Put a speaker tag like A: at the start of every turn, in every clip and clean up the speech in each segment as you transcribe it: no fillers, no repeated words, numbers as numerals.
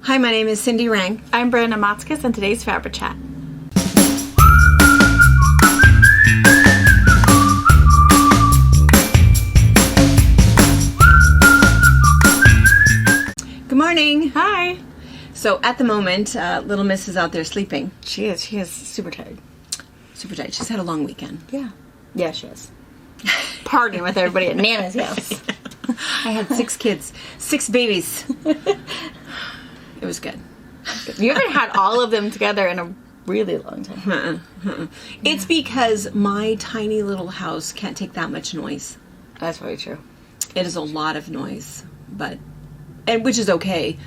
A: Hi, my name is Cindy Rang.
B: I'm Brenda Motzkus, and today's FabriChat.
A: Good morning.
B: Hi.
A: So at the moment, little Miss is out there sleeping.
B: She is super tired.
A: Super tight. She's had a long weekend.
B: Yeah, she is. Partying with everybody at Nana's house.
A: I had 6 kids, 6 babies. It was good.
B: You haven't had all of them together in a really long time.
A: It's because my tiny little house can't take that much noise.
B: That's probably true.
A: It is a lot of noise, and which is okay.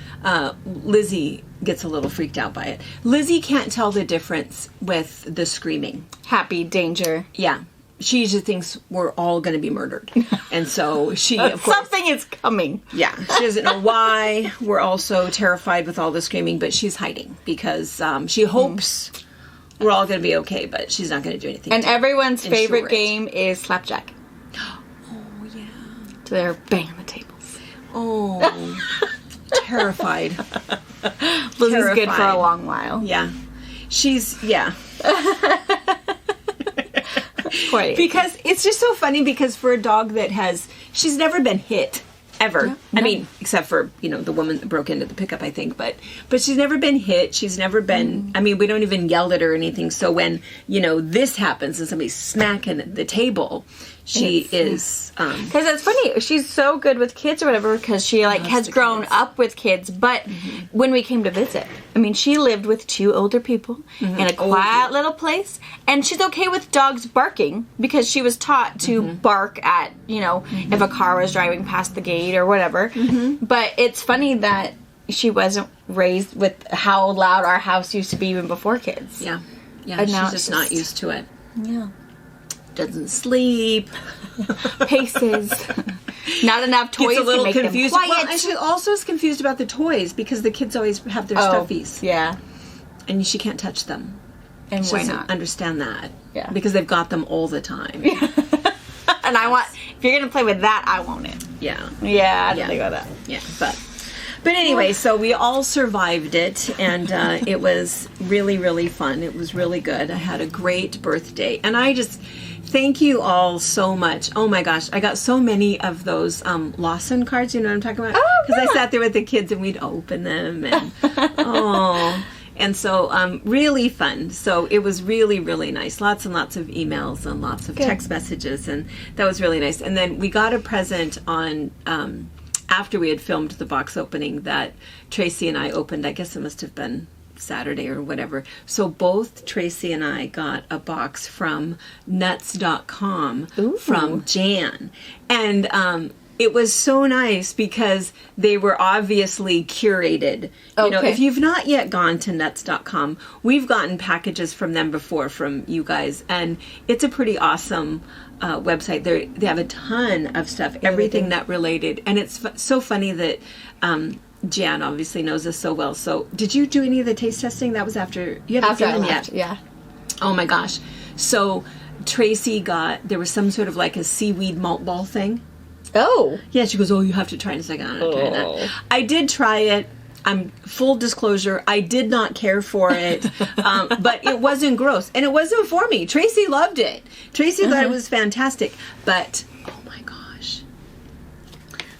A: Lizzie gets a little freaked out by it. Lizzie can't tell the difference with the screaming.
B: Happy, danger.
A: Yeah. She just thinks we're all going to be murdered. And so she, of course...
B: Something is coming.
A: Yeah. She doesn't know why we're all so terrified with all the screaming, but she's hiding because she hopes we're all going to be okay, but she's not going to do anything.
B: And everyone's favorite game is Slapjack.
A: Oh, yeah.
B: So they're banging the tables.
A: Oh, terrified.
B: Lizzie's good for a long while.
A: Yeah. She's, yeah.
B: Quite.
A: Because it's just so funny because for a dog that she's never been hit. Ever.
B: No.
A: I mean, except for, the woman that broke into the pickup, I think. But she's never been hit. She's never been, I mean, we don't even yell at her or anything. So when, this happens and somebody's smacking at the table, she is...
B: Because it's funny. She's so good with kids or whatever because she, has grown up with kids. But when we came to visit, I mean, she lived with 2 older people in a quiet little place. And she's okay with dogs barking because she was taught to bark at, if a car was driving past the gate or whatever. But it's funny that she wasn't raised with how loud our house used to be even before kids.
A: Yeah. Yeah,
B: And
A: she's
B: now
A: just not used to it.
B: Yeah.
A: Doesn't sleep.
B: Paces. Not enough toys
A: Gets a little
B: to make
A: confused.
B: them quiet.
A: Well, and she also is confused about the toys because the kids always have their stuffies.
B: Yeah.
A: And she can't touch them.
B: And
A: She
B: why
A: doesn't
B: not?
A: understand that.
B: Yeah.
A: Because they've got them all the time.
B: And if you're going to play with that, I want it.
A: Yeah.
B: Yeah, I didn't think about that.
A: Yeah, but anyway, so we all survived it, and it was really, really fun. It was really good. I had a great birthday, and I just thank you all so much. Oh my gosh, I got so many of those Lawson cards. You know what I'm talking about? Because I sat there with the kids and we'd open them, and and so really fun. So it was really, really nice. Lots and lots of emails and lots of text messages, and that was really nice. And then we got a present on. After we had filmed the box opening that Tracy and I opened. I guess it must have been Saturday or whatever. So both Tracy and I got a box from nuts.com from Jan. And it was so nice because they were obviously curated. If you've not yet gone to nuts.com, we've gotten packages from them before from you guys. And it's a pretty awesome website. They have a ton of stuff, everything that related. And it's so funny that Jan obviously knows us so well. So did you do any of the taste testing? That was after you haven't
B: After I
A: given
B: left,
A: yet.
B: yeah.
A: Oh my gosh. So Tracy there was some sort of like a seaweed malt ball thing.
B: Oh.
A: Yeah, she goes, you have to try it. It's like, I'm not trying that. I did try it. Full disclosure, I did not care for it, but it wasn't gross. And it wasn't for me. Tracy loved it. Tracy thought it was fantastic. But, oh my gosh.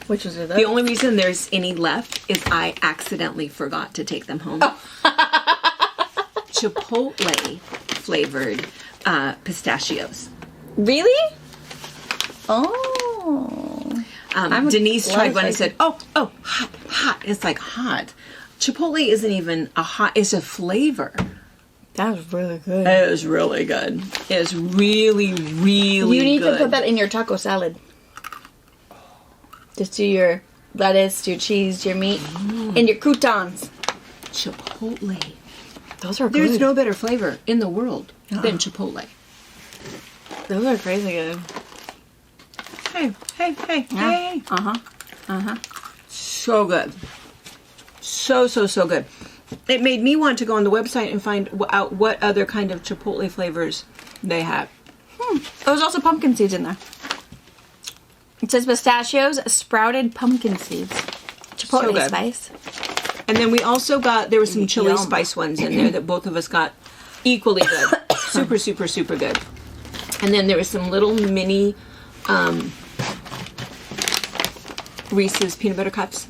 B: Which was
A: the only reason there's any left is I accidentally forgot to take them home. Chipotle flavored pistachios.
B: Really? Oh.
A: Denise tried one and said, oh, hot. It's like hot. Chipotle isn't even it's a flavor.
B: That was really good.
A: It was really good. It was really, really good.
B: You need to put that in your taco salad. Just do your lettuce, your cheese, your meat, and your croutons.
A: Chipotle.
B: Those are good.
A: There's no better flavor in the world than Chipotle.
B: Those are crazy good.
A: Hey. So good. So good. It made me want to go on the website and find out what other kind of Chipotle flavors they had.
B: There was also pumpkin seeds in there. It says pistachios, sprouted pumpkin seeds. Chipotle
A: So good.
B: spice.
A: And then we also got, there were some chili
B: Yum.
A: spice ones in there that both of us got equally good. Super, super, super good. And then there was some little mini Reese's peanut butter cups.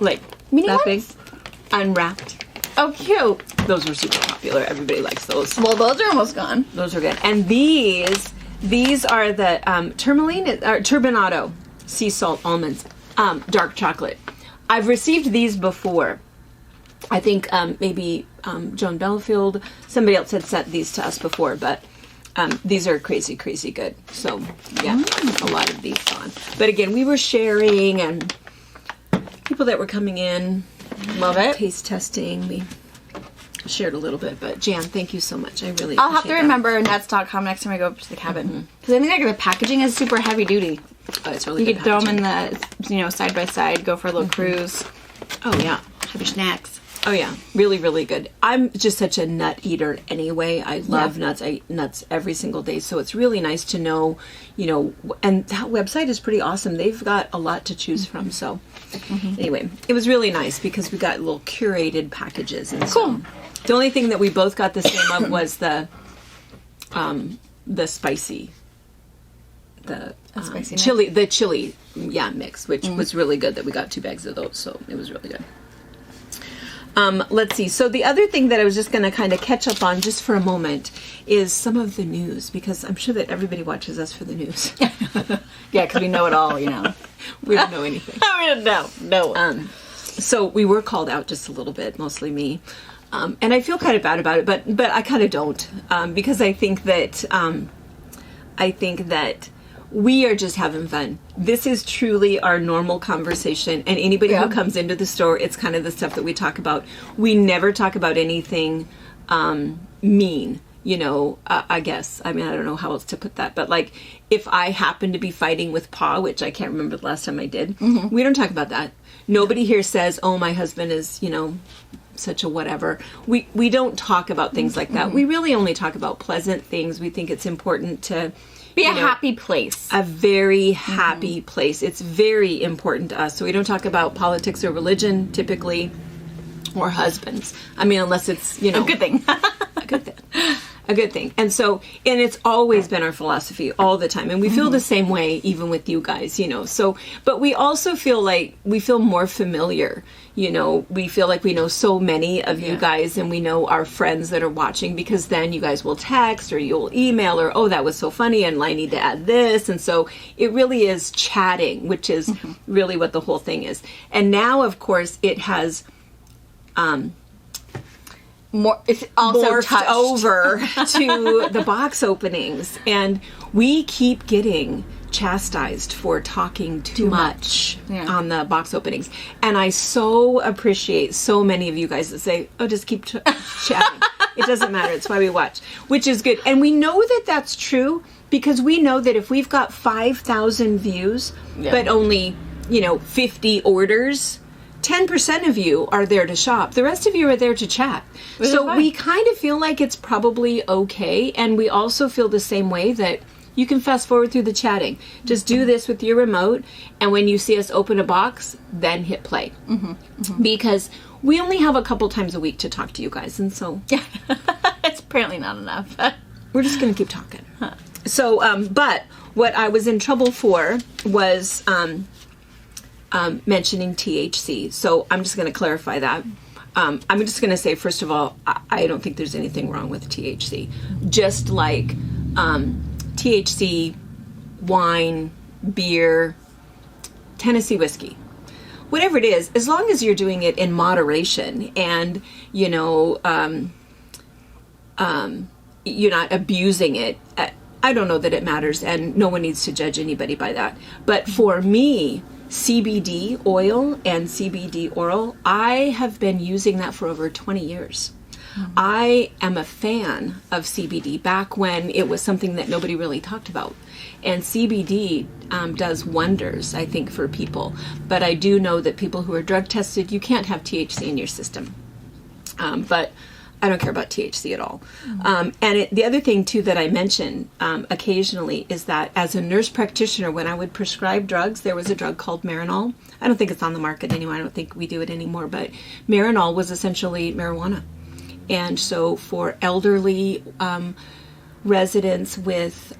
A: Like,
B: Mini
A: that
B: ones?
A: big. Unwrapped.
B: Oh, cute.
A: Those were super popular. Everybody likes those.
B: Well, those are almost gone.
A: Those are good. And these are the tourmaline, or turbinado sea salt almonds, dark chocolate. I've received these before. I think maybe Joan Belfield, somebody else had sent these to us before, but these are crazy, crazy good. So, yeah, a lot of these on. But again, we were sharing, and people that were coming in,
B: Love it.
A: taste testing, we shared a little bit. But Jan, thank you so much. I really
B: I'll have to
A: appreciate that.
B: remember nuts.com next time I go up to the cabin. Because I think like the packaging is super heavy duty.
A: Oh, it's really
B: You
A: good
B: could throw them
A: packaging.
B: in the, side by side, go for a little cruise,
A: Oh, yeah.
B: have your snacks.
A: Oh yeah, really, really good. I'm just such a nut eater anyway. I love nuts. I eat nuts every single day. So it's really nice to know, and that website is pretty awesome. They've got a lot to choose from. So anyway, it was really nice because we got little curated packages. And so the only thing that we both got the same of was the spicy,
B: spicy
A: chili, mix, which was really good. That we got 2 bags of those. So it was really good. Let's see. So the other thing that I was just going to kind of catch up on just for a moment is some of the news, because I'm sure that everybody watches us for the news.
B: Yeah, because we know it all,
A: We don't know anything.
B: we don't know. No.
A: So we were called out just a little bit, mostly me. And I feel kind of bad about it, but I kind of don't, because I think that we are just having fun. This is truly our normal conversation. And anybody who comes into the store, it's kind of the stuff that we talk about. We never talk about anything mean, I guess. I mean, I don't know how else to put that. But like, if I happen to be fighting with Pa, which I can't remember the last time I did, we don't talk about that. Nobody here says, oh, my husband is, such a whatever. We don't talk about things like that. We really only talk about pleasant things. We think it's important to
B: Be a happy place.
A: A very happy place. It's very important to us. So we don't talk about politics or religion typically, or husbands. I mean, unless it's,
B: A good thing.
A: a good thing. A good thing. And it's always been our philosophy all the time. And we feel the same way even with you guys, So, but we also feel like we feel more familiar. We feel like we know so many of you guys, and we know our friends that are watching, because then you guys will text or you'll email, or, oh, that was so funny, and I need to add this. And so it really is chatting, which is really what the whole thing is. And now, of course, it has
B: It's also
A: morphed
B: touched.
A: over to the box openings, and we keep getting chastised for talking too much on the box openings. And I so appreciate so many of you guys that say, oh, just keep chatting. It doesn't matter. It's why we watch, which is good. And we know that that's true, because we know that if we've got 5,000 views, but only, 50 orders, 10% of you are there to shop. The rest of you are there to chat. So we kind of feel like it's probably okay. And we also feel the same way that you can fast forward through the chatting. Just do this with your remote. And when you see us open a box, then hit play. Because we only have a couple times a week to talk to you guys. And so
B: It's apparently not enough.
A: we're just going to keep talking. So, but what I was in trouble for was mentioning THC. So I'm just going to clarify that. I'm just going to say, first of all, I don't think there's anything wrong with THC. Just like THC, wine, beer, Tennessee whiskey, whatever it is, as long as you're doing it in moderation and, you're not abusing it. I don't know that it matters, and no one needs to judge anybody by that. But for me, CBD oil and CBD oral, I have been using that for over 20 years. I am a fan of CBD back when it was something that nobody really talked about. And CBD does wonders, I think, for people. But I do know that people who are drug tested, you can't have THC in your system. But I don't care about THC at all. The other thing, too, that I mention occasionally is that as a nurse practitioner, when I would prescribe drugs, there was a drug called Marinol. I don't think it's on the market anymore. I don't think we do it anymore. But Marinol was essentially marijuana. And so for elderly residents with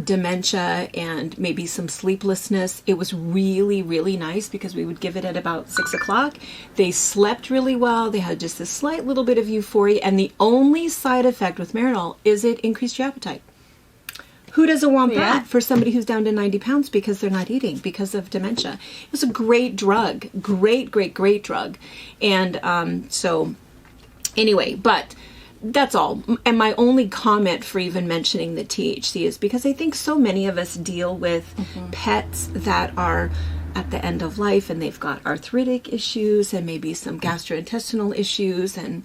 A: dementia and maybe some sleeplessness, it was really, really nice because we would give it at about 6 o'clock. They slept really well. They had just a slight little bit of euphoria. And the only side effect with Marinol is it increased your appetite. Who doesn't want that for somebody who's down to 90 pounds because they're not eating because of dementia? It was a great drug. Great, great, great drug. And so anyway, but that's all. And my only comment for even mentioning the THC is because I think so many of us deal with pets that are at the end of life and they've got arthritic issues and maybe some gastrointestinal issues and,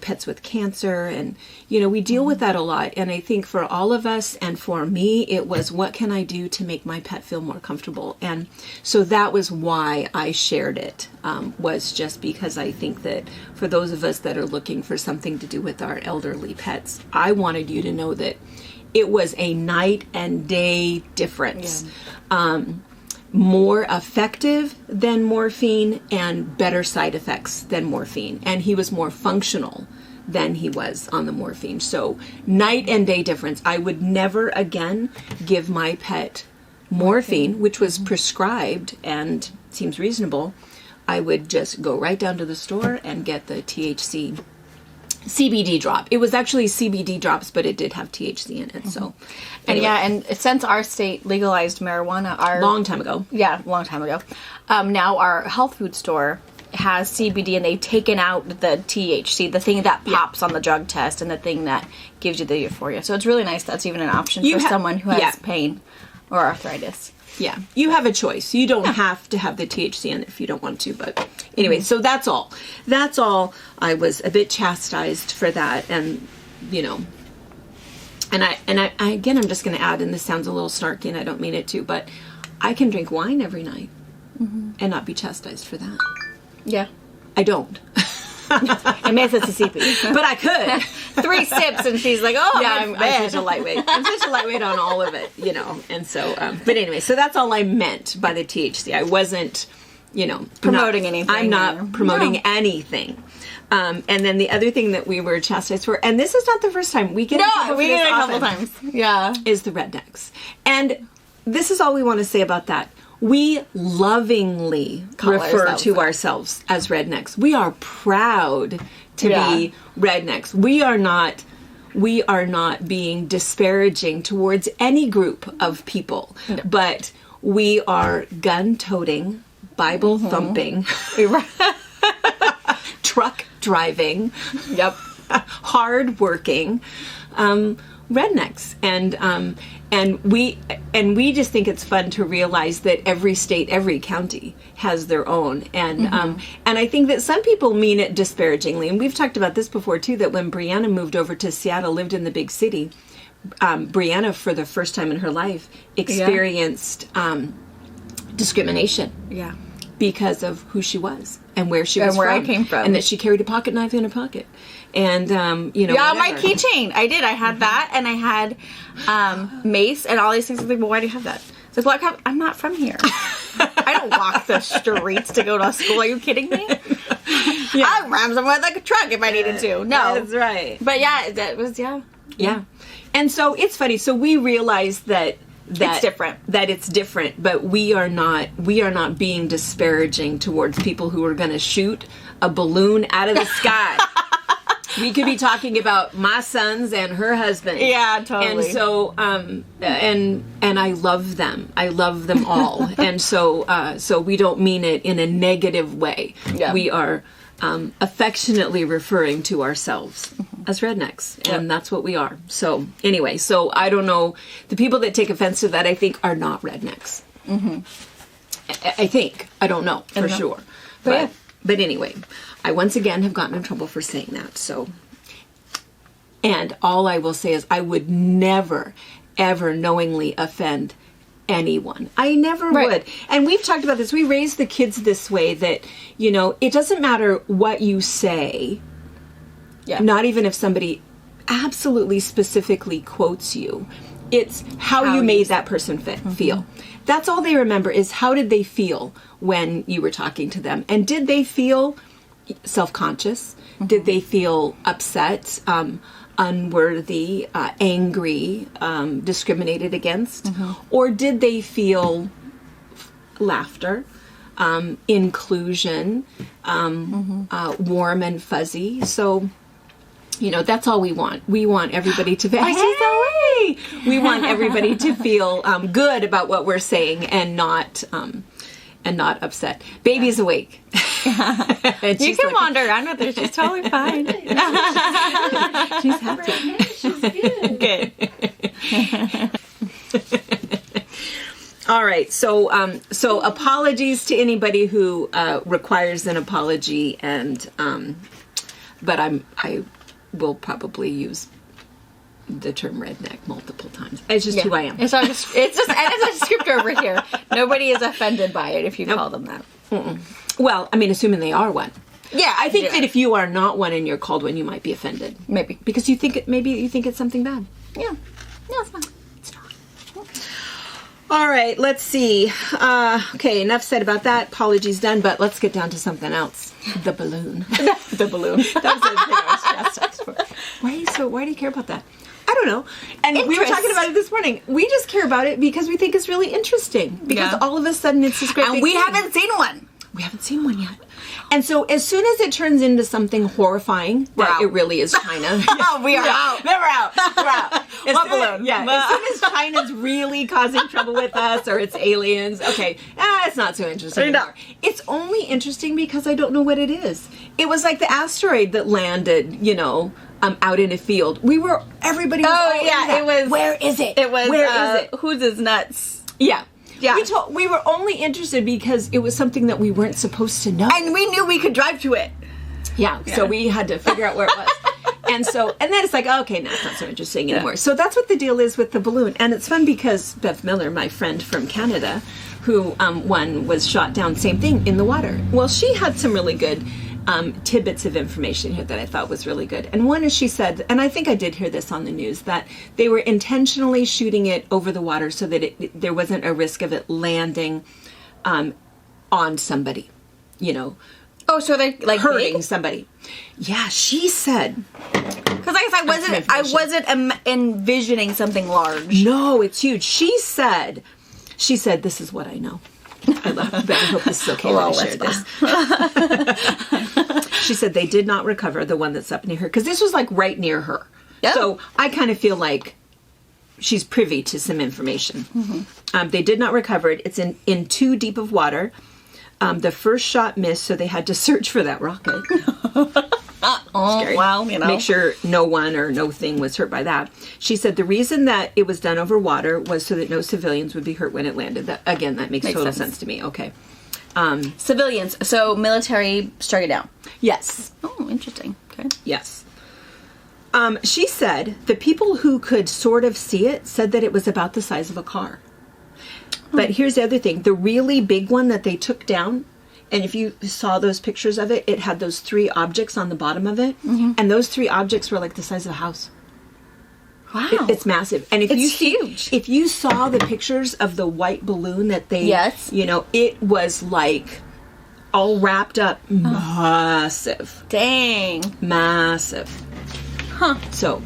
A: pets with cancer. And, we deal with that a lot. And I think for all of us and for me, it was what can I do to make my pet feel more comfortable? And so that was why I shared it, was just because I think that for those of us that are looking for something to do with our elderly pets, I wanted you to know that it was a night and day difference. Yeah. More effective than morphine and better side effects than morphine. And he was more functional than he was on the morphine. So night and day difference. I would never again give my pet morphine, which was prescribed and seems reasonable. I would just go right down to the store and get the CBD drop. It was actually CBD drops, but it did have THC in it. So, anyway.
B: And since our state legalized marijuana,
A: long time ago.
B: Yeah, long time ago. Now our health food store has CBD, and they've taken out the THC, the thing that pops on the drug test, and the thing that gives you the euphoria. So it's really nice that's even an option for someone who has pain or arthritis.
A: Yeah, you have a choice. You don't have to have the THC in it if you don't want to. But anyway, so that's all. That's all. I was a bit chastised for that, and and I again, I'm just going to add, and this sounds a little snarky, and I don't mean it to, but I can drink wine every night and not be chastised for that.
B: Yeah,
A: I don't.
B: I miss Mississippi,
A: but I could
B: 3 sips, and she's like, "Oh,
A: yeah, I'm such a lightweight. I'm such a lightweight on all of it, And so, but anyway, so that's all I meant by the THC. I wasn't,
B: promoting anything.
A: I'm not promoting anything. And then the other thing that we were chastised for, and this is not the first time we get
B: we get it a couple times. Yeah,
A: is the rednecks, and this is all we want to say about that. We lovingly refer to ourselves as rednecks. We are proud to be rednecks. We are not being disparaging towards any group of people, but we are gun-toting, Bible-thumping, truck driving, hard-working rednecks, and we just think it's fun to realize that every state, every county has their own, and I think that some people mean it disparagingly, and we've talked about this before too. That when Brianna moved over to Seattle, lived in the big city, Brianna for the first time in her life experienced discrimination.
B: Yeah.
A: Because of who she was and where she was
B: and where I came from,
A: and that she carried a pocket knife in her pocket, and
B: my keychain. I did. I had that, and I had mace and all these things. I was like, well, why do you have that? It's like, well, I'm not from here. I don't walk the streets to go to school. Are you kidding me? I'd ram someone like a truck if I needed to. No,
A: that's right.
B: But that was
A: yeah. And so it's funny. So we realized that
B: it's different.
A: That it's different, but we are not being disparaging towards people who are going to shoot a balloon out of the sky. We could be talking about my sons and her husband.
B: Yeah, totally.
A: And so, and I love them. I love them all. And so we don't mean it in a negative way. Yeah. We are affectionately referring to ourselves as rednecks, and that's what we are. So anyway, so I don't know, the people that take offense to that, I think, are not rednecks. I think. I don't know for sure. But anyway, I once again have gotten in trouble for saying that. So, and all I will say is I would never, ever knowingly offend anyone. I never would. And we've talked about this. We raised the kids this way that, it doesn't matter what you say
B: Yeah.
A: Not even if somebody absolutely specifically quotes you. It's how you made that person feel. That's all they remember is how did they feel when you were talking to them. And did they feel self-conscious? Did they feel upset, unworthy, angry, discriminated against? Or did they feel laughter, inclusion, warm and fuzzy? So, that's all we want. We want everybody to feel, we want everybody to feel good about what we're saying and not upset. Baby's awake.
B: You can wander around with her. She's totally fine.
A: She's happy.
C: She's good.
B: Good.
A: All right. So apologies to anybody who requires an apology, and but I will probably use the term redneck multiple times. It's just who I am.
B: It's just a descriptor over here. Nobody is offended by it if you call them that.
A: Well, I mean, assuming they are one.
B: Yeah,
A: I think that if you are not one and you're called one, you might be offended.
B: Maybe
A: because you think it's something bad.
B: Yeah. No, it's not. It's not.
A: Okay. All right. Let's see. Okay, enough said about that. Apologies done. But let's get down to something else. The balloon.
B: The balloon.
A: That was the thing I was chastised for. Why do you care about that? I don't know. And we were talking about it this morning. We just care about it because we think it's really interesting. Because all of a sudden it's this great
B: and
A: big
B: we
A: thing.
B: haven't seen one.
A: We haven't seen one yet. And so as soon as it turns into something horrifying, that it really is China.
B: We are out.
A: We're out.
B: One balloon.
A: Yeah. As soon as China's really causing trouble with us or it's aliens, okay, it's not so interesting anymore. It's only interesting because I don't know what it is. It was like the asteroid that landed, out in a field. Everybody was all into that.
B: It was.
A: Where is it?
B: It was.
A: Where is it?
B: Who's his nuts?
A: Yeah.
B: Yeah.
A: We were only interested because it was something that we weren't supposed to know.
B: And we knew we could drive to it.
A: Yeah. So we had to figure out where it was. And then it's like, okay, now it's not so interesting anymore. Yeah. So that's what the deal is with the balloon. And it's fun because Bev Miller, my friend from Canada, who one was shot down, same thing, in the water. Well, she had some really good tidbits of information here that I thought was really good. And one is she said, and I think I did hear this on the news, that they were intentionally shooting it over the water so that there wasn't a risk of it landing on somebody,
B: Oh, so they're like
A: hurting somebody. Yeah, she said.
B: Because I wasn't envisioning something large.
A: No, it's huge. She said, this is what I know. I love it. I hope this is okay when I share this. She said they did not recover the one that's up near her because this was like right near her. Yep. So I kind of feel like she's privy to some information. They did not recover it. It's in too deep of water. The first shot missed, so they had to search for that rocket. Scary.
B: Well,
A: Make sure no one or no thing was hurt by that. She said the reason that it was done over water was so that no civilians would be hurt when it landed. That makes total sense to me. Okay.
B: Civilians, so military struck it down.
A: Yes.
B: Oh, interesting. Okay.
A: Yes. She said the people who could sort of see it said that it was about the size of a car. But here's the other thing. The really big one that they took down, and if you saw those pictures of it, it had those 3 objects on the bottom of it. And those 3 objects were like the size of a house.
B: Wow.
A: It's massive. And
B: it's huge.
A: If you saw the pictures of the white balloon that they, it was like all wrapped up. Massive.
B: Dang.
A: Massive.
B: Huh.
A: So,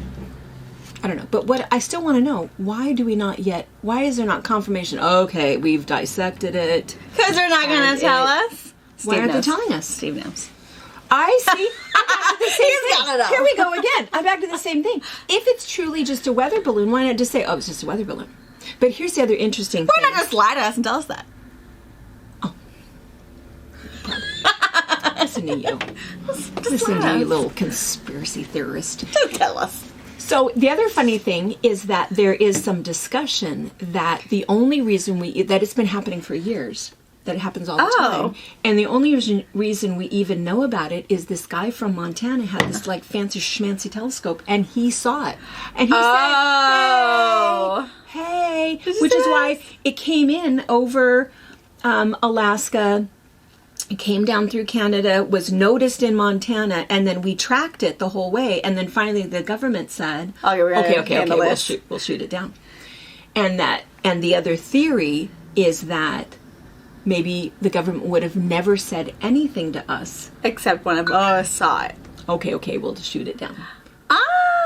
A: I don't know. But what I still want to know, why is there not confirmation? Okay, we've dissected it.
B: Because they're not going to tell us.
A: Why aren't they telling us?
B: Steve knows.
A: I see. I'm back to the same
B: He's
A: thing.
B: got it all.
A: Here we go again. I'm back to the same thing. If it's truly just a weather balloon, why not just say, it's just a weather balloon? But here's the other interesting thing.
B: Why not just lie to us and tell us that?
A: Oh. Listen to you. Listen to you, little conspiracy theorist.
B: Just tell us.
A: So the other funny thing is that there is some discussion that the only reason that it's been happening for years, that it happens all the time, and the only reason we even know about it is this guy from Montana had this like fancy schmancy telescope, and he saw it, and he said, "Hey," which is why it came in over Alaska It came down through Canada, was noticed in Montana, and then we tracked it the whole way. And then finally the government said,
B: "Oh, you're
A: okay, we'll shoot it down." And the other theory is that maybe the government would have never said anything to us.
B: Except one of us saw it.
A: Okay, we'll just shoot it down.
B: Ah!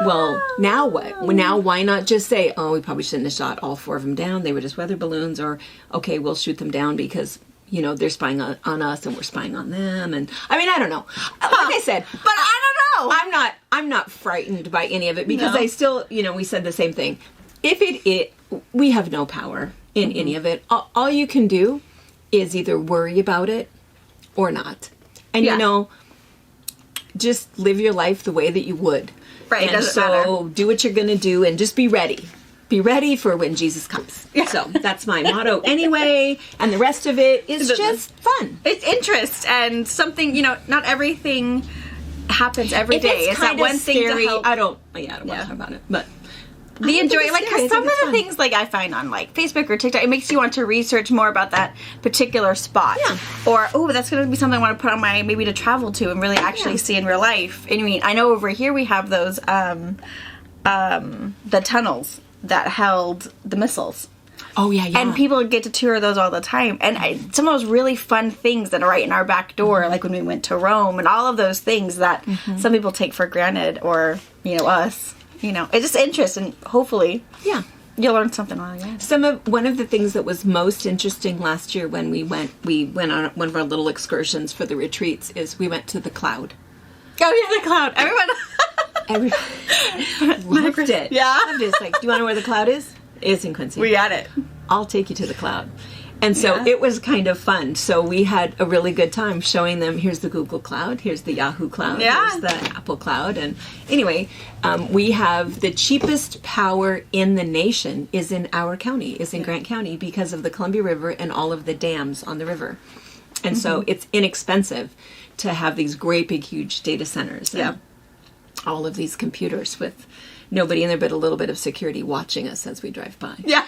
A: Well, now what? Well, now why not just say, oh, we probably shouldn't have shot all 4 of them down. They were just weather balloons. Or, okay, we'll shoot them down because, they're spying on us and we're spying on them. And I mean, I don't know. Like I said.
B: But I don't know.
A: I'm not frightened by any of it because I still, we said the same thing. If we have no power in any of it. All you can do is either worry about it or not. And, just live your life the way that you would.
B: Right,
A: and
B: doesn't matter.
A: Do what you're going to do and just be ready. Be ready for when Jesus comes. Yeah. So that's my motto anyway. And the rest of it is just fun.
B: It's interest and something, not everything happens every day.
A: It's that one
B: scary.
A: Thing to help. I don't want to talk about it. But
B: the enjoy, like, cause some of the things, like, I find on, like, Facebook or TikTok, it makes you want to research more about that particular spot.
A: Yeah.
B: Or, that's going to be something I want to put on my, maybe to travel to and really actually see in real life. And I mean, I know over here we have those, the tunnels that held the missiles.
A: Oh, yeah.
B: And people get to tour those all the time. And some of those really fun things that are right in our back door, like when we went to Rome and all of those things that some people take for granted or, us. It's just interest, and hopefully, you'll learn something on it.
A: One of the things that was most interesting last year when we went on one of our little excursions for the retreats is we went to the cloud.
B: Oh, yeah, the cloud.
A: Everyone loved it.
B: Yeah.
A: Loved it. It's like, do you want to know where the cloud is? It's in Quincy.
B: We got it.
A: I'll take you to the cloud. And so it was kind of fun. So we had a really good time showing them, here's the Google Cloud, here's the Yahoo Cloud, here's the Apple Cloud. And anyway, we have the cheapest power in the nation is in our county, is in Grant County, because of the Columbia River and all of the dams on the river. And so it's inexpensive to have these great big huge data centers. And all of these computers with nobody in there but a little bit of security watching us as we drive by.
B: Yeah.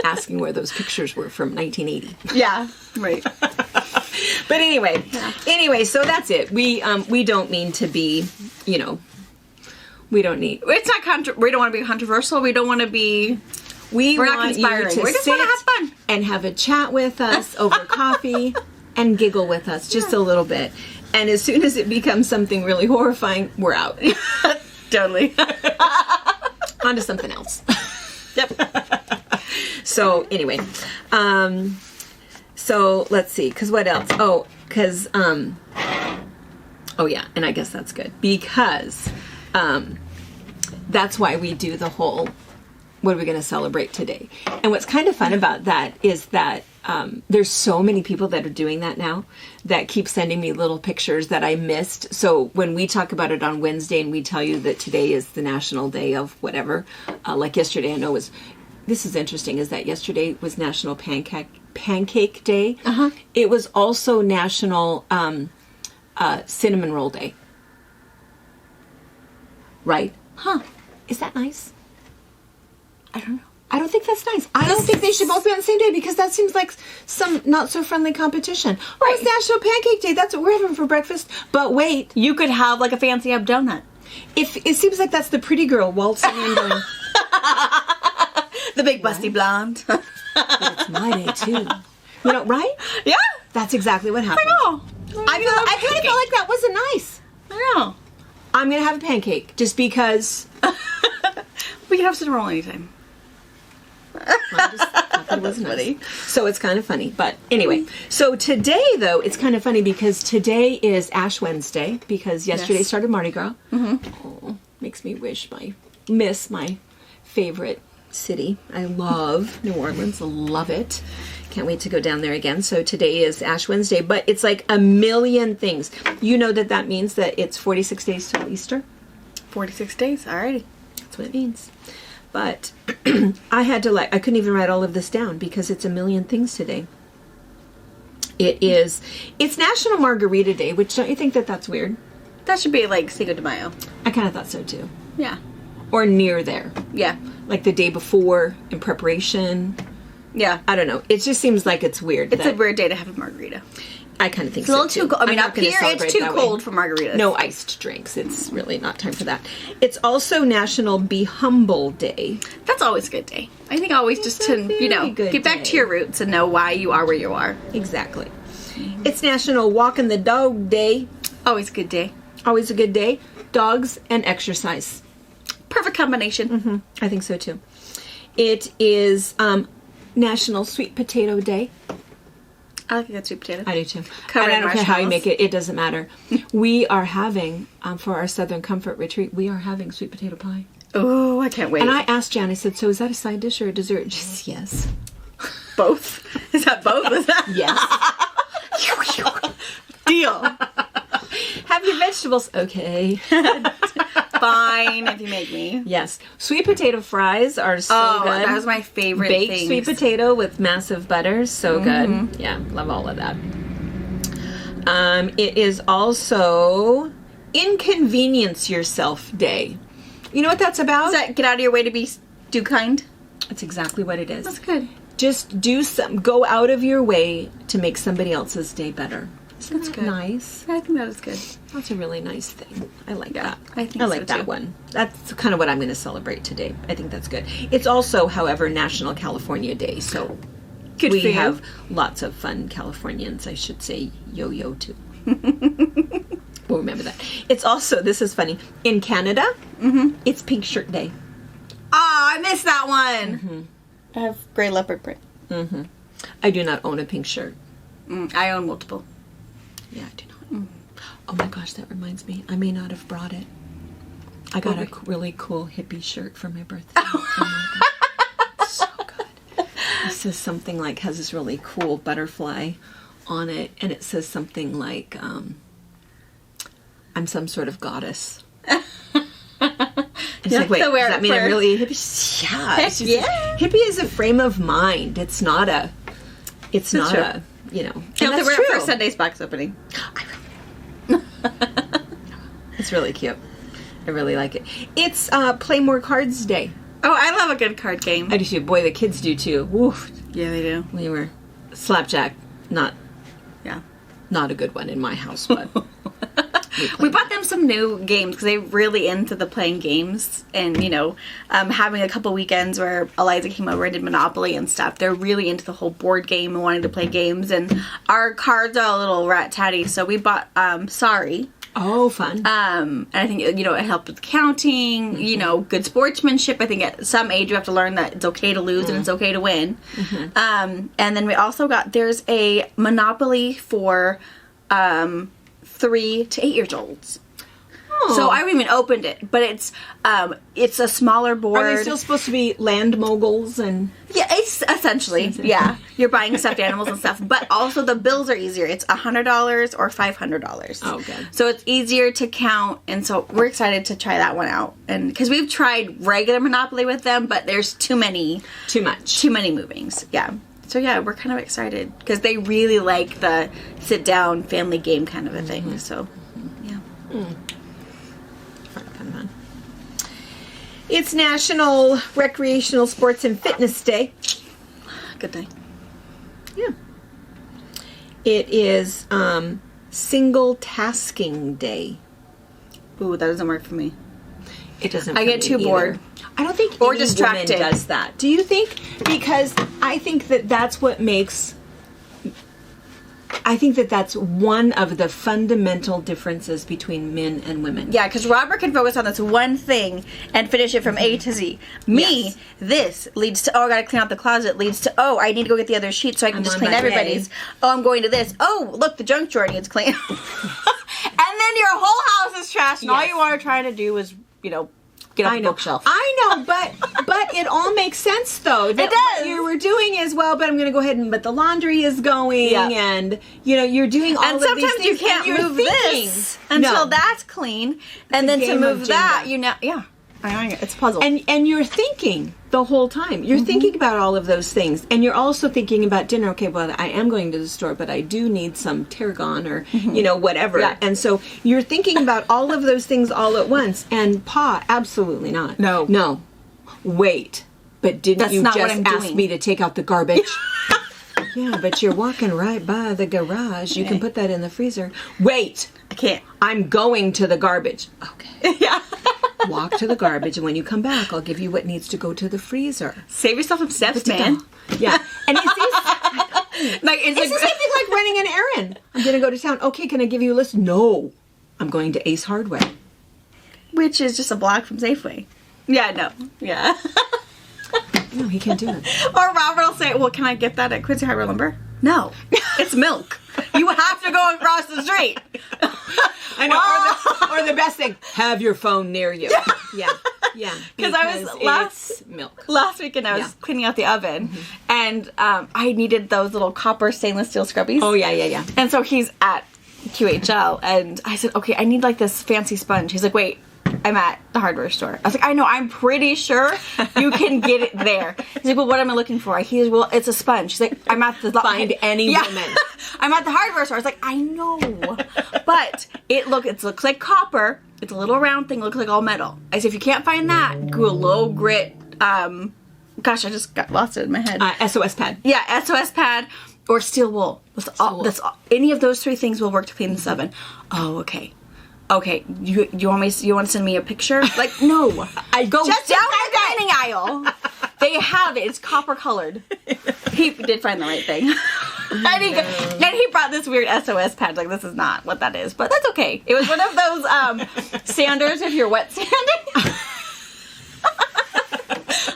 A: Asking where those pictures were from 1980.
B: Yeah, right.
A: But anyway, so that's it. We don't mean to be, we don't need.
B: It's not we don't want to be controversial. We don't want to be. We're not conspiring. We just want to have fun
A: and have a chat with us over coffee and giggle with us just a little bit. And as soon as it becomes something really horrifying, we're out.
B: Totally.
A: On to something else.
B: Yep.
A: So anyway, so let's see, because what else? Oh, because, and I guess that's good, because that's why we do the whole, what are we going to celebrate today? And what's kind of fun about that is that there's so many people that are doing that now that keep sending me little pictures that I missed. So when we talk about it on Wednesday and we tell you that today is the National Day of whatever, like yesterday I know this is interesting, is that yesterday was National Pancake Day. Uh-huh. It was also National Cinnamon Roll Day. Right? Huh. Is that nice? I don't know. I don't think that's nice. I don't think they should both be on the same day because that seems like some not so friendly competition. Oh, it's National Pancake Day. That's what we're having for breakfast. But wait.
B: You could have like a fancy up donut.
A: If it seems like that's the pretty girl waltzing in going...
B: The big busty blonde.
A: But it's my day too. Right?
B: Yeah.
A: That's exactly what happened.
B: I know.
A: I kind of felt like that wasn't nice.
B: I know.
A: I'm going to have a pancake just because...
B: We can have cinnamon roll anytime.
A: I just thought that was funny. So it's kind of funny. But anyway, so today, though, it's kind of funny because today is Ash Wednesday because yesterday started Mardi Gras. Mm-hmm. Oh, makes me miss my favorite city. I love New Orleans. I love it. Can't wait to go down there again. So today is Ash Wednesday, but it's like a million things. You know that means that it's 46 days till Easter?
B: 46 days, alrighty.
A: That's what it means. But I couldn't even write all of this down because it's a million things today. It's National Margarita Day, which don't you think that's weird?
B: That should be like Cinco de Mayo.
A: I kind of thought so too.
B: Yeah.
A: Or near there.
B: Yeah.
A: Like the day before in preparation.
B: Yeah.
A: I don't know. It just seems like it's weird.
B: It's a weird day to have a margarita.
A: I kind of think
B: It's a little too cold. I mean,
A: I'm not
B: up
A: gonna
B: here,
A: celebrate
B: it's too
A: that way.
B: cold for margaritas.
A: No iced drinks. It's really not time for that. It's also National Be Humble Day.
B: That's always a good day. I think always just to,
A: a very good
B: get back
A: day.
B: to your roots and know why you are where you are.
A: Exactly. It's National Walking the Dog Day.
B: Always a good day.
A: Always a good day. Dogs and exercise.
B: Perfect combination.
A: I think so too. It is National Sweet Potato Day.
B: I like a good sweet potato.
A: I do too.
B: Covered
A: And I
B: in
A: don't care how you
B: marshmallows.
A: make it. It doesn't matter. We are having, for our Southern Comfort Retreat, we are having sweet potato pie.
B: Oh, I can't wait.
A: And I asked Jan, I said, so is that a side dish or a dessert? She says, yes.
B: both. Is that both? Is that
A: Yes.
B: deal?
A: Have your vegetables. Okay.
B: Fine, if you make me.
A: Yes. Sweet potato fries are so good.
B: That was my favorite
A: Baked
B: thing.
A: sweet potato with massive butter. So good. Yeah, love all of that. It is also Inconvenience Yourself Day. You know what that's about?
B: Is that get out of your way to do kind?
A: That's exactly what it is.
B: That's good.
A: Just go out of your way to make somebody else's day better. Isn't
B: That's
A: that
B: good.
A: nice?
B: I think that is good.
A: That's a really nice thing. I like that.
B: I think
A: I like
B: so,
A: that
B: too.
A: one. That's kind of what I'm going to celebrate today. I think that's good. It's also, however, National California Day, so
B: Good
A: we
B: for you.
A: have lots of fun Californians. I should say yo-yo too. We'll remember that. It's also, this is funny, in Canada, it's Pink Shirt Day.
B: Oh, I missed that one. I have gray leopard print.
A: I do not own a pink shirt.
B: I own multiple.
A: Yeah, I do not. Oh my gosh, that reminds me. I may not have brought it. I got a really cool hippie shirt for my birthday. Oh my God. It's so good. It says something like, has this really cool butterfly on it, and it says something like, I'm some sort of goddess. It's like, wait,
B: to wear
A: does that
B: it
A: mean I'm
B: for-
A: really a hippie? Yeah.
B: Heck
A: It's just,
B: yeah.
A: hippie is a frame of mind. It's not a,
B: true.
A: you know.
B: You
A: And
B: have to
A: that's
B: wear
A: true.
B: it for Sunday's box opening.
A: It's really cute. I really like it. It's Play More Cards Day.
B: Oh, I love a good card game.
A: I do too. Boy, the kids do too. Woof.
B: Yeah, they do.
A: We were slapjack, not
B: Yeah.
A: a good one in my house, but
B: We bought them some new games because they're really into the playing games, and having a couple weekends where Eliza came over and did Monopoly and stuff. They're really into the whole board game and wanting to play games, and our cards are a little rat-tatty, so we bought Sorry.
A: oh, fun.
B: And I think it helped with counting, good sportsmanship. I think at some age you have to learn that it's okay to lose and it's okay to win. And then we also there's a Monopoly for 3 to 8 years olds. So I haven't even opened it, but it's a smaller board.
A: Are they still supposed to be land moguls and?
B: Yeah, it's essentially, yeah. You're buying stuffed animals and stuff, but also the bills are easier. It's $100 or $500.
A: Oh, good.
B: So it's easier to count, and so we're excited to try that one out. And because we've tried regular Monopoly with them, but there's too many movings. Yeah. So yeah, we're kind of excited because they really like the sit-down family game kind of a thing. So, yeah.
A: Fun. It's National Recreational Sports and Fitness Day.
B: Good day.
A: Yeah. It is Single Tasking Day.
B: Ooh, that doesn't work for me.
A: It doesn't.
B: I
A: for
B: get
A: me
B: too
A: either.
B: bored.
A: I don't think
B: Or
A: any
B: distracted.
A: woman does that. Do you think? Because I think that's what makes. I think that's one of the fundamental differences between men and women.
B: Yeah, because Robert can focus on this one thing and finish it from A to Z. Me,
A: Yes.
B: this leads to, I gotta clean out the closet, leads to, I need to go get the other sheet so I can
A: I'm
B: just
A: on
B: clean
A: my
B: everybody's.
A: way.
B: I'm going to this. Look, the junk drawer needs clean. And then your whole house is trashed, and all
A: Yes.
B: you are trying to do is, get off
A: I
B: the
A: know.
B: bookshelf.
A: I know, but it all makes sense though. That
B: It does.
A: What you were doing is but I'm going to go ahead but the laundry is going,
B: Yeah.
A: and you're doing all
B: And
A: of these
B: sometimes
A: things.
B: you can't
A: and you're
B: move
A: thinking,
B: this until
A: No.
B: that's clean, and
A: a
B: then to
A: game of
B: move that,
A: Jenga.
B: yeah. I know, it's a puzzle.
A: And you're thinking the whole time. You're thinking about all of those things. And you're also thinking about dinner. Okay, well, I am going to the store, but I do need some tarragon or, whatever.
B: Yeah.
A: And so you're thinking about all of those things all at once. And Pa, absolutely not.
B: No.
A: Wait. But didn't
B: That's
A: you
B: not what
A: just
B: I'm
A: ask
B: doing.
A: me to take out the garbage? Yeah, but you're walking right by the garage. You can put that in the freezer. Wait.
B: I can't.
A: I'm going to the garbage. Okay.
B: Yeah.
A: Walk to the garbage, and when you come back, I'll give you what needs to go to the freezer.
B: Save yourself some steps, man.
A: Yeah. And it's the same thing like running an errand. I'm going to go to town. Okay, can I give you a list? No. I'm going to Ace Hardware.
B: Which is just a block from Safeway. Yeah, no. Yeah.
A: No, he can't do it.
B: Or Robert will say, well, can I get that at Quincy Harbor Lumber? No. It's milk. You have to go across the street.
A: I know. Or the best thing, have your phone near you. Yeah. Yeah.
B: Because I was last weekend I was cleaning out the oven, and I needed those little copper stainless steel scrubbies.
A: Oh, yeah.
B: And so he's at QHL, and I said, okay, I need like this fancy sponge. He's like, wait, I'm at the hardware store. I was like, I know, I'm pretty sure you can get it there. He's like, well, what am I looking for? He's well, it's a sponge. He's like, I'm at the...
A: Find any woman.
B: I'm at the hardware store. I was like, I know. But it looks like copper. It's a little round thing, looks like all metal. I said, if you can't find that, go a low grit, gosh, I just got lost in my head.
A: SOS pad.
B: Yeah, SOS pad or steel wool. That's all. Any of those three things will work to clean this oven. Oh, okay. Okay, you want to send me a picture? Like, no. I go just down the dining aisle. They have it. It's copper colored. He did find the right thing. And he brought this weird SOS pad. Like, this is not what that is, but that's okay. It was one of those sanders if you're wet sanding.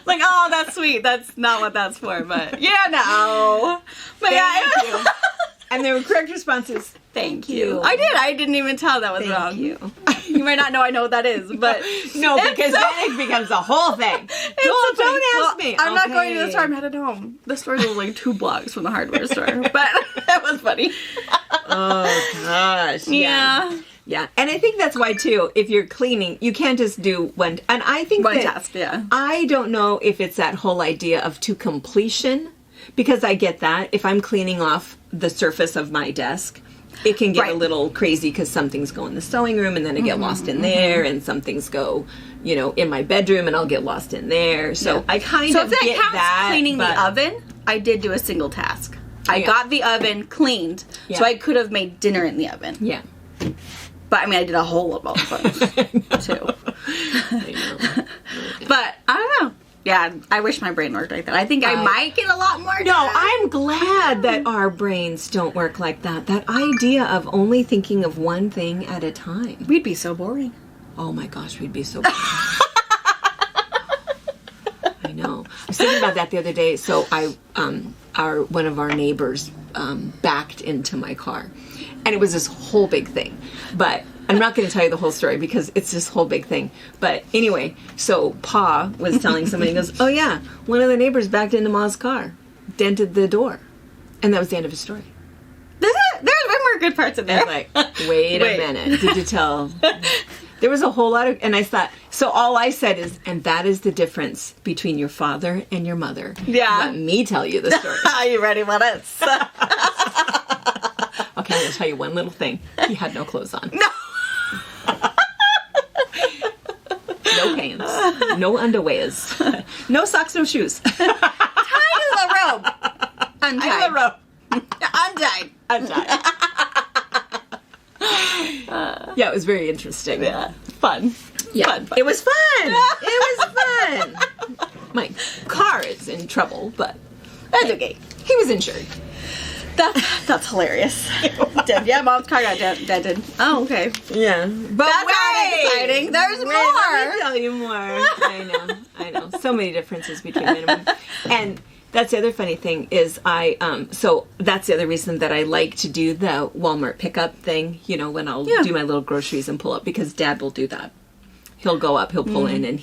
B: Like, oh, that's sweet. That's not what that's for, but yeah, no. But
A: Thank you. And there were correct responses. Thank you.
B: I didn't even tell that was wrong.
A: You.
B: You might not know I know what that is, but
A: no, because then it becomes a whole thing. Don't ask me.
B: I'm not going to the store. I'm headed home. The store is like 2 blocks from the hardware store, but that was funny.
A: Oh gosh.
B: Yeah.
A: Yeah, and I think that's why too. If you're cleaning, you can't just do one. And I think
B: one task. Yeah.
A: I don't know if it's that whole idea of to completion, because I get that. If I'm cleaning off the surface of my desk, it can get a little crazy because some things go in the sewing room and then I get lost in there, and some things go, in my bedroom and I'll get lost in there. So I kind of get
B: counts
A: that.
B: Cleaning the oven, I did do a single task. I got the oven cleaned, so I could have made dinner in the oven.
A: Yeah.
B: But I mean, I did a whole lot of things too.
A: I know.
B: But I don't know. Yeah, I wish my brain worked like that. I think I might get a lot more done.
A: No, I'm glad that our brains don't work like that. That idea of only thinking of one thing at a time.
B: We'd be so boring.
A: Oh my gosh, we'd be so boring. I know. I was thinking about that the other day. So one of our neighbors backed into my car. And it was this whole big thing. But I'm not going to tell you the whole story because it's this whole big thing. But anyway, so Pa was telling somebody, he goes, oh yeah, one of the neighbors backed into Ma's car, dented the door. And that was the end of his story.
B: There's more good parts in there.
A: I was like, wait a minute. Did you tell? There was a whole lot of, and I thought, so all I said is, and that is the difference between your father and your mother.
B: Yeah.
A: Let me tell you the story.
B: Are you ready for this?
A: Okay, I'm going to tell you one little thing. He had no clothes on.
B: No.
A: No pants. No underwears. No socks, no shoes.
B: Tie the rope. Untied.
A: Tie the rope.
B: Untied.
A: Yeah, it was very interesting.
B: Yeah. Fun.
A: Yeah.
B: Fun.
A: It was fun. It was fun. My car is in trouble, but
B: that's okay.
A: He was insured.
B: That's hilarious. Yeah, Mom's car got dented. Oh, okay.
A: Yeah. But
B: that's already exciting. There's more.
A: Let me tell you more. I know. So many differences between men and women. And that's the other funny thing is so that's the other reason that I like to do the Walmart pickup thing, when I'll do my little groceries and pull up, because Dad will do that. He'll go up, he'll pull in, and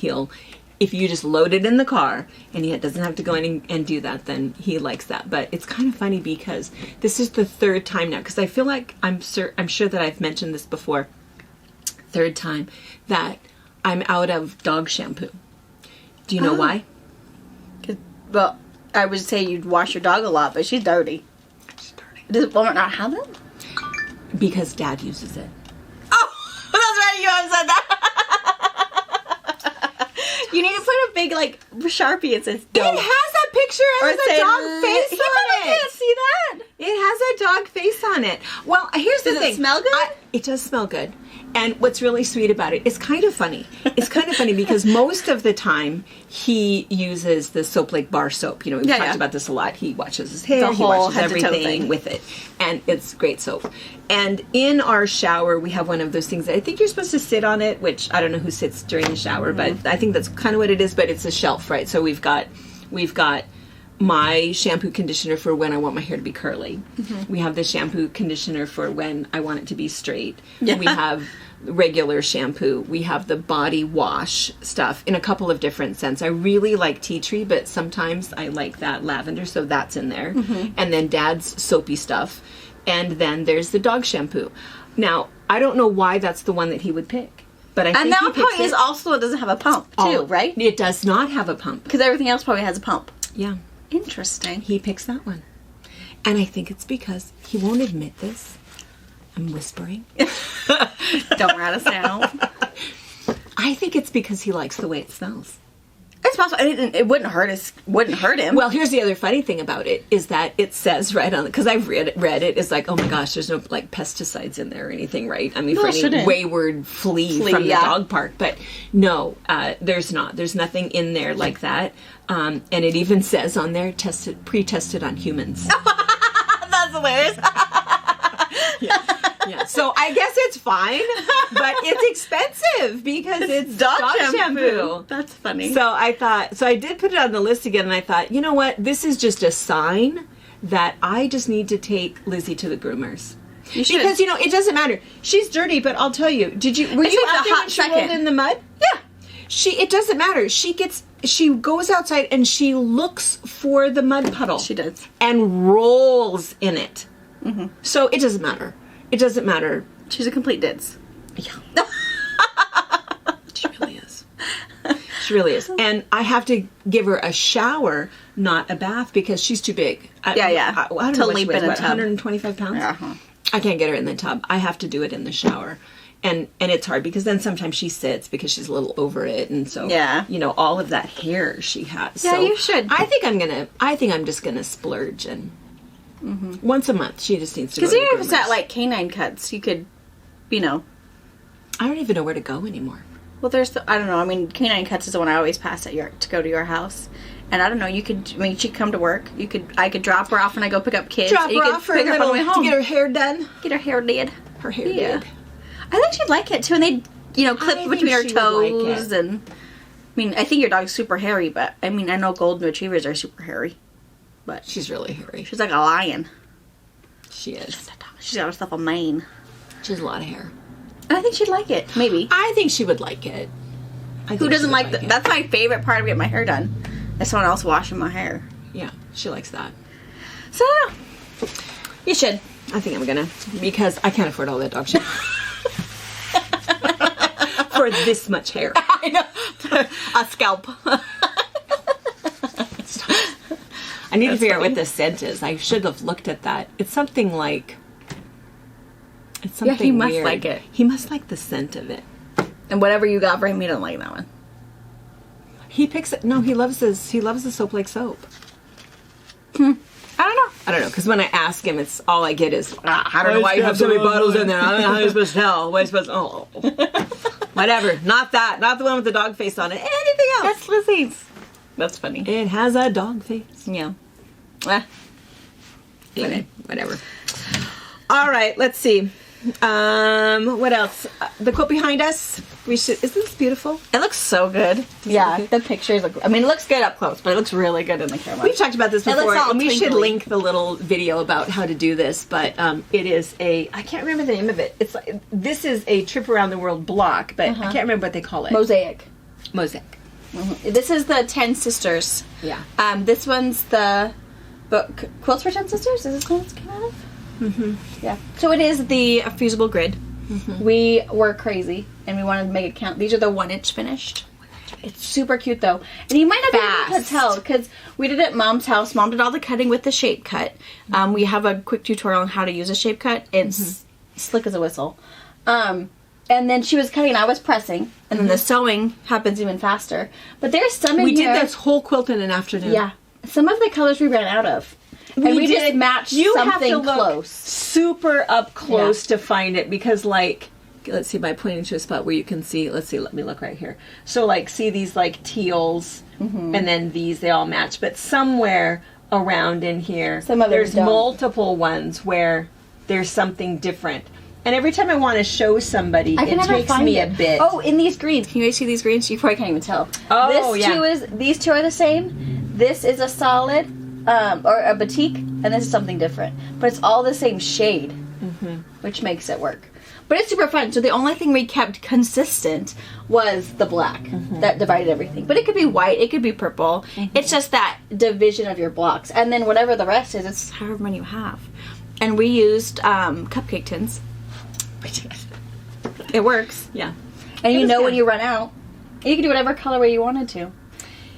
A: if you just load it in the car and he doesn't have to go in and do that, then he likes that. But it's kind of funny because this is the 3rd time now, because I feel like I'm sure that I've mentioned this before, 3rd time that I'm out of dog shampoo. Do you know why?
B: Well, I would say you'd wash your dog a lot, but she's dirty. Does Walmart not have it?
A: Because Dad uses it.
B: Oh, that's right. You haven't said that. You need to put a big, Sharpie. It says dog.
A: It has that picture has a dog face on it.
B: I can't see that.
A: It has a dog face on it. Well, here's the thing.
B: Does it smell good?
A: It does smell good. And what's really sweet about it, it's kind of funny. It's kind of funny because most of the time he uses the Soap Lake bar soap. You know, we've talked about this a lot. He washes his hair, he washes everything with it. And it's great soap. And in our shower, we have one of those things that I think you're supposed to sit on it, which I don't know who sits during the shower, but I think that's kind of what it is, but it's a shelf, right? So we've got my shampoo conditioner for when I want my hair to be curly. We have the shampoo conditioner for when I want it to be straight. Yeah. We have regular shampoo. We have the body wash stuff in a couple of different scents. I really like tea tree, but sometimes I like that lavender, so that's in there. And then Dad's soapy stuff. And then there's the dog shampoo. Now, I don't know why that's the one that he would pick. But I think
B: that probably is also, it doesn't have a pump, too, right?
A: It does not have a pump.
B: Because everything else probably has a pump.
A: Yeah.
B: Interesting.
A: He picks that one. And I think it's because he won't admit this. I'm whispering.
B: Don't rat us out.
A: I think it's because he likes the way it smells.
B: It's possible. It wouldn't hurt him.
A: Well, here's the other funny thing about it is that it says right on it, because I've read it. It's like, oh my gosh, there's no like pesticides in there or anything, right? I mean, for any wayward flea from the dog park, but no, there's not. There's nothing in there like that. And it even says on there, pre-tested on humans.
B: That's hilarious.
A: Yeah. So I guess it's fine, but it's expensive because it's dog shampoo.
B: That's funny.
A: So I did put it on the list again, and I thought, you know what? This is just a sign that I just need to take Lizzie to the groomers.
B: You should.
A: Because, it doesn't matter. She's dirty, but I'll tell you, were you out there when she rolled in the mud?
B: Yeah.
A: It doesn't matter. She goes outside and she looks for the mud puddle.
B: She does.
A: And rolls in it. So it doesn't matter. It doesn't matter.
B: She's a complete ditz.
A: Yeah. She really is. She really is. And I have to give her a shower, not a bath, because she's too big. I don't know
B: leap in a tub.
A: 125 pounds?
B: Uh-huh.
A: I can't get her in the tub. I have to do it in the shower. And it's hard because then sometimes she sits because she's a little over it, and so all of that hair she has.
B: Yeah,
A: so
B: you should.
A: I think I'm just gonna splurge and once a month she just needs to go.
B: Because even if it's at like canine cuts, you could,
A: I don't even know where to go anymore.
B: Well, I don't know. I mean, canine cuts is the one I always pass to go to your house. And I don't know, she could come to work. I could drop her off when I go pick up kids.
A: Drop her off for a little, to get her hair done.
B: Get her hair did.
A: Her hair did.
B: I think she'd like it too, and they'd, clip between her toes, and I think your dog's super hairy, but I know golden retrievers are super hairy, but
A: she's really hairy.
B: She's like a lion.
A: She is.
B: She's got herself a mane.
A: She has a lot of hair.
B: And I think she'd like it. Maybe.
A: I think she would like it.
B: Who doesn't like that? That's my favorite part of getting my hair done. Is someone else washing my hair.
A: Yeah, she likes that.
B: So, you should.
A: I think I'm gonna, because I can't afford all that dog shit. For this much hair.
B: I know. A scalp.
A: I need to figure out what the scent is. I should have looked at that. It's something like... It's something
B: he must
A: weird.
B: like it.
A: He must like the scent of it.
B: And whatever you got for him, he don't like that one.
A: He picks it. No, he loves the Soap Lake soap.
B: I
A: don't know, because when I ask him, it's all I get is,
B: I don't know why you have so many bottles in there.
A: I don't know how you're supposed to tell. What are you supposed to... Oh. Whatever. Not that. Not the one with the dog face on it. Anything else.
B: That's Lizzie's. That's funny.
A: It has a dog face.
B: Yeah.
A: Anyway, whatever. All right, let's see. What else? The quote behind us. Isn't this beautiful?
B: It looks so good. Yeah, the pictures look... it looks good up close, but it looks really good in the camera.
A: We've talked about this before, and we should link the little video about how to do this, but it is I can't remember the name of it. It's like, this is a trip around the world block, but I can't remember what they call it.
B: Mosaic.
A: This
B: is the 10 Sisters.
A: Yeah.
B: This one's the book Quilts for 10 Sisters. Is this what it's came out of? Yeah. So it is the fusible grid. We were crazy and we wanted to make it count. These are the 1-inch finished. It's super cute though. And you might not be able to tell because we did it at Mom's house. Mom did all the cutting with the shape cut. We have a quick tutorial on how to use a shape cut. It's slick as a whistle. And then she was cutting and I was pressing. And then the sewing happens even faster. But there's some in here.
A: We did this whole quilt in an afternoon.
B: Yeah. Some of the colors we ran out of. And we just matched something
A: have to look
B: close.
A: super up close to find it, because like, let's see, by pointing to a spot where you can see, let's see, let me look right here. So like, see these like teals, and then these, they all match, but somewhere around in here, there's multiple ones where there's something different. And every time I want to show somebody, it takes me a bit.
B: Oh, in these greens. Can you guys see these greens? You probably can't even tell.
A: Oh,
B: These two are the same. This is a solid, or a batik, and this is something different. But it's all the same shade, which makes it work. But it's super fun. So the only thing we kept consistent was the black. That divided everything. But it could be white, it could be purple. It's just that division of your blocks. And then whatever the rest is, it's however many you have. And we used cupcake tins. It works.
A: Yeah.
B: And you know when you run out. And you can do whatever colorway you wanted to.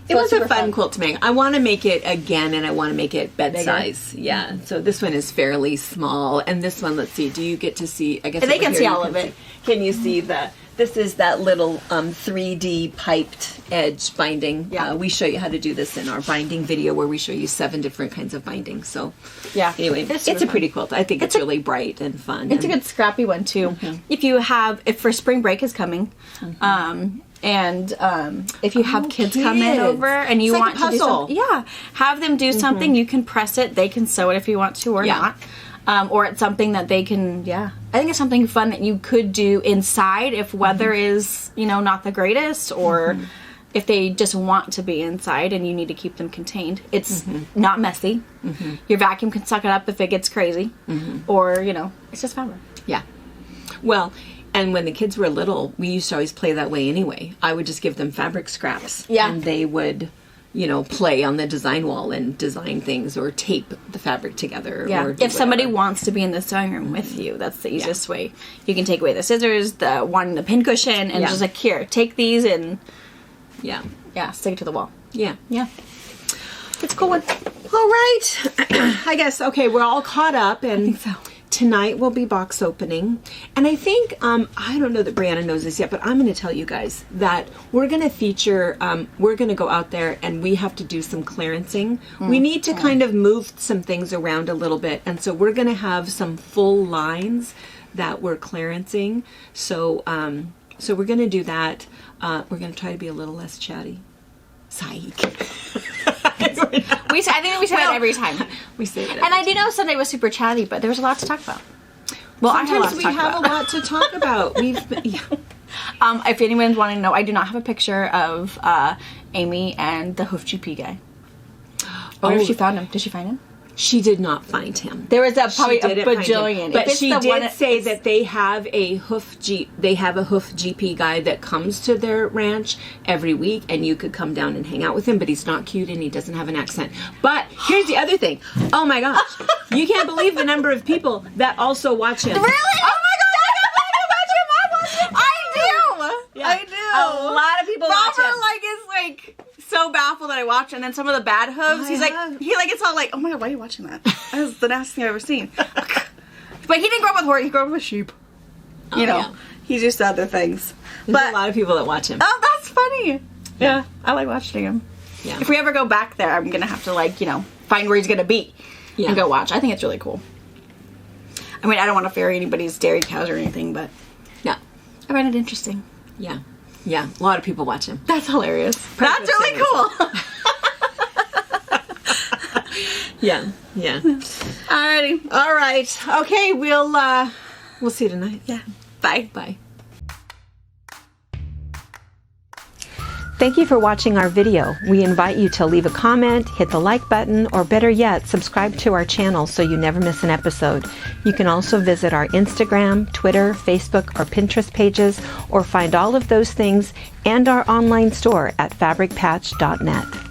A: It was a fun quilt to make. I want to make it again, and I want to make it bed size. Yeah. So this one is fairly small, and this one, let's see. Do you get to see? I guess
B: they can see all of it.
A: Can you see the? This is that little 3D piped edge binding.
B: Yeah.
A: We show you how to do this in our binding video, where we show you 7 different kinds of binding. So
B: yeah.
A: Anyway, it's a pretty quilt. I think it's really bright and fun.
B: It's a good scrappy one too. If for spring break is coming. And if you have kids coming over and you want to do something, have them do something. You can press it. They can sew it if you want to or not. Or it's something that they can, I think it's something fun that you could do inside if weather is, not the greatest, or if they just want to be inside and you need to keep them contained. It's not messy. Your vacuum can suck it up if it gets crazy. Or, it's just fabric.
A: Yeah. Well, and when the kids were little, we used to always play that way anyway. I would just give them fabric scraps. Yeah. And they would, play on the design wall and design things or tape the fabric together.
B: Yeah.
A: Or
B: if somebody wants to be in the sewing room with you, that's the easiest way. You can take away the scissors, the pincushion, and just like, here, take these and stick it to the wall. Yeah. Yeah. It's a cool one.
A: All right. I guess, okay, we're all caught up. And
B: I think so.
A: Tonight will be box opening, and I think, I don't know that Brianna knows this yet, but I'm going to tell you guys that we're going to feature, we're going to go out there and we have to do some clearancing. We need to kind of move some things around a little bit, and so we're going to have some full lines that we're clearancing. So, so we're going to do that. We're going to try to be a little less chatty. Psych.
B: I think we say that every time.
A: We say it.
B: And I do know Sunday was super chatty, but there was a lot to talk about. Well,
A: sometimes we have a lot to talk about.
B: If anyone's wanting to know, I do not have a picture of Amy and the Hoof GP guy. I wonder if she found him. Did she find him?
A: She did not find him.
B: There was probably a bajillion.
A: But she did say that they have a hoof GP guy that comes to their ranch every week, and you could come down and hang out with him, but he's not cute and he doesn't have an accent. But here's the other thing. Oh my gosh. You can't believe the number of people that also watch him.
B: Really? Oh my God. I do.
A: Yeah. I do. A lot of people watch him.
B: Robert is so baffled that I watch, and then some of the bad hooves, it's all like, oh my God, why are you watching that? That's the nastiest thing I've ever seen. But he didn't grow up with horse, he grew up with sheep. He's used to other things.
A: There's a lot of people that watch him.
B: Oh, that's funny. Yeah, I like watching him. Yeah. If we ever go back there, I'm gonna have to find where he's gonna be and go watch. I think it's really cool. I mean, I don't want to ferry anybody's dairy cows or anything, but I find it interesting.
A: Yeah. Yeah, a lot of people watch him.
B: That's hilarious. That's really cool.
A: Yeah.
B: Alrighty.
A: All right. Okay, we'll see you tonight.
B: Yeah. Bye.
A: Bye.
C: Thank you for watching our video. We invite you to leave a comment, hit the like button, or better yet, subscribe to our channel so you never miss an episode. You can also visit our Instagram, Twitter, Facebook, or Pinterest pages, or find all of those things and our online store at FabricPatch.net.